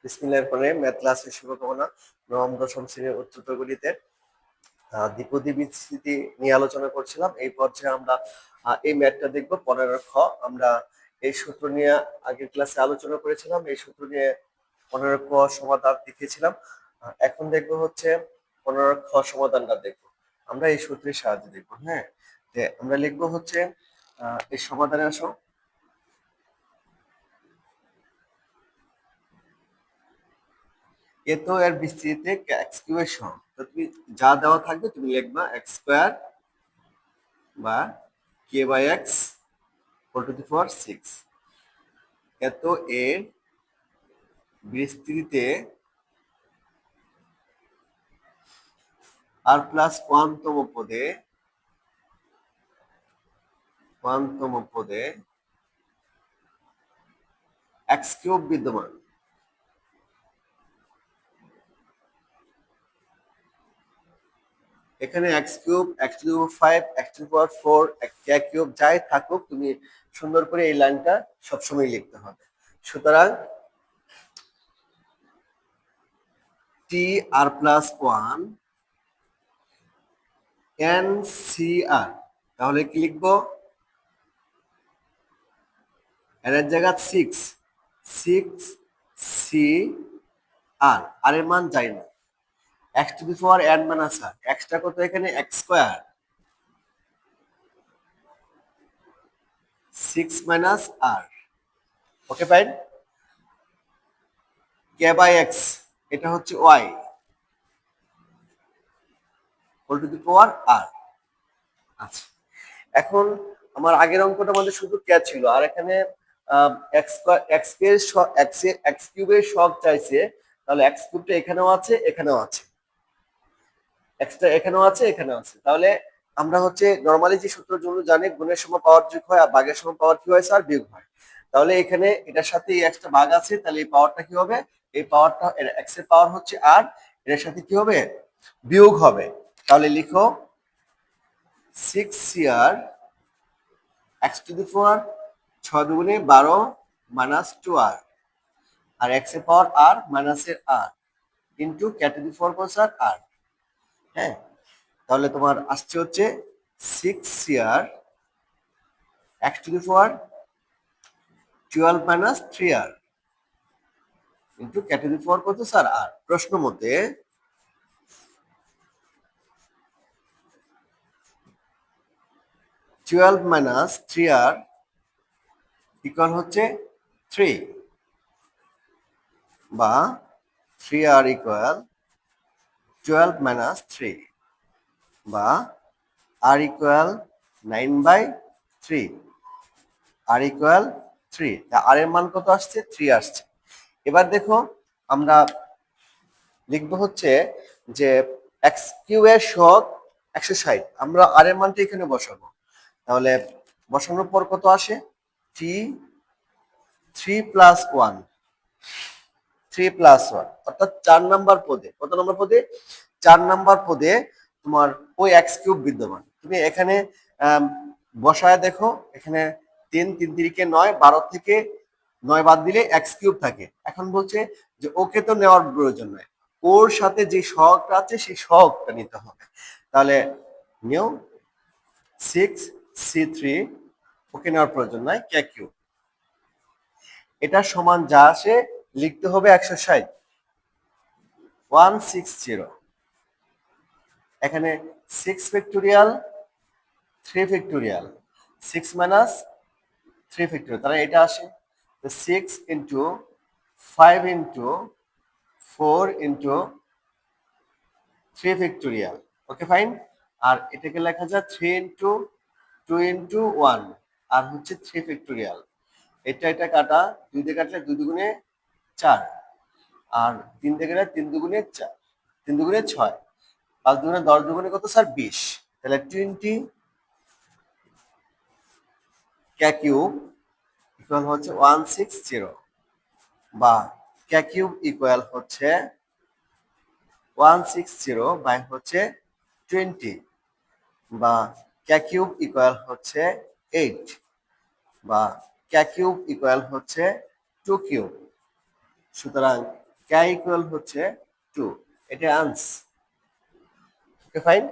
বিসমিল্লাহির রহমানির রহিম। ম্যাথ ক্লাসের শুভকামনা। নবম দশম শ্রেণীর উচ্চতর গণিতে দ্বিপদী বিস্তৃতি নিয়ে আলোচনা করছিলাম। এই পর্যায়ে আমরা এই ম্যাথটা দেখবো 15 খ। আমরা এই সূত্র নিয়ে আগের ক্লাসে আলোচনা করেছিলাম। এই সূত্র নিয়ে 15 খ সমাধান দেখিয়েছিলাম। এখন দেখবো হচ্ছে 15 খ সমাধানটা দেখবো। আমরা এই সূত্রের সাহায্যে দেখবো। হ্যাঁ, আমরা লিখবো হচ্ছে এই সমাধানে আসো। এ তো এর বিস্তৃতিতে এক্স কিউবের সহগ, তো তুমি যা দেওয়া থাকবে তুমি লিখবা এক্স স্কোয়ার বা k by x whole to the power 6। এত এর বিস্তৃতিতে আর প্লাস ওয়ানতম পদে এক্স কিউব বিদ্যমান। এখানে x cube, x to the power 5, x to the power 4, K cube যাই থাকুক, তুমি সুন্দর করে এই লাইনটা সবসময় লিখতে হবে। সুতরাং টি আর প্লাস 1 এন সি আর, তাহলে কি লিখবো? এর জায়গা 6 সি আর, আর এর মান যাই না। X to the power n minus r, এক্সটা কত এখানে? X square 6 minus r. Okay fine. K by x, এটা হচ্ছে y whole to the power r. আচ্ছা, এখন আমার আগের অঙ্কটা মধ্যে শুধু কে ছিল, আর এখানে এক্স কিউবের সহগ চাইছে। তাহলে এক্স কিউবটা এখানেও আছে, এখানেও আছে, এক্সটা এখানেও আছে, এখানেও আছে। তাহলে আমরা হচ্ছে নরমালি যে সূত্রের জন্য জানি গুণের সময় পাওয়ার যোগ হয় আর ভাগের সময় পাওয়ার কি হয় স্যার? বিয়োগ হয়। তাহলে এখানে এটার সাথে এই এক্সটা ভাগ আছে, তাহলে এই পাওয়ারটা কি হবে? এই পাওয়ারটা এক্স এর পাওয়ার হচ্ছে আর, এর সাথে কি হবে? বিয়োগ হবে। তাহলে লিখো 6cr x to the power 6 দুগুণে 12 মাইনাস 2r, আর এক্স এর পাওয়ার আর মাইনাস এর আর into k to the power কত স্যার? আর। হ্যাঁ, তাহলে তোমার আসছে হচ্ছে 6cr x to the power 12 minus 3r into k to the power কত স্যার? আর। প্রশ্ন মতে 12 মাইনাস 3r ইকুয়াল হচ্ছে 3, বা 3r ইকুয়াল 12 মাইনাস 3, বা r ইকুয়াল 9/3, r ইকুয়াল 3। আর এর মান কত আসছে? 3 আসছে। এবার দেখো আমরা লিখবো হচ্ছে যে এক্স কিউ এর সহগ 160, আমরা আর এর মানটা এখানে বসাবো। তাহলে বসানোর পর কত আসে? টি 3 প্লাস 1, 3 প্লাস 1 অর্থাৎ 4 নাম্বার পদে। কত নম্বর পদে? 4 নাম্বার পদে তোমার ওই এক্স কিউব বিদ্যমান। তুমি এখানে বসায় দেখো, এখানে 3 3 তিরিকে 9, 12 থেকে 9 বাদ দিলে এক্স কিউব থাকে। এখন বলছে যে ওকে তো নেওয়ার প্রয়োজন নয়, ওর সাথে যে সহগটা আছে সেই সহগটা নিতে হবে। তাহলে নিউ 6c3, ওকে নেওয়ার প্রয়োজন নাই, কে কিউব। এটা সমান যা আসে লিখতে হবে 160, 160। এখানে 6 ফ্যাক্টোরিয়াল, 3 ফ্যাক্টোরিয়াল, 6 মাইনাস 3 ফ্যাক্টোরিয়াল, তাহলে এটা আসে 6 into 5 into 4 into 3 factorial. Okay fine. আর এটাকে লেখা যায় 3 ইন্টু 2 ইন্টু 1, আর হচ্ছে 3 ফ্যাক্টোরিয়াল। এটা কাটা, 2 দিয়ে কাটলে 2 দুগুণে 4, আর 3 দিয়ে কাটলে 3 দুগুণে 4, 3 দুগুণে 6, 5 দুগুণে 10, দুগুণে কত স্যার? 20। তাহলে 20 কে কিউব ইকুয়াল হচ্ছে 160, বা কে কিউব ইকুয়াল হচ্ছে 160 বাই হচ্ছে 20, বা কে কিউব ইকুয়াল হচ্ছে 8, বা কে কিউব ইকুয়াল হচ্ছে 2 কিউব। সুতরাং কে ইকুয়াল হচ্ছে 2, এটা আনস। Okay fine.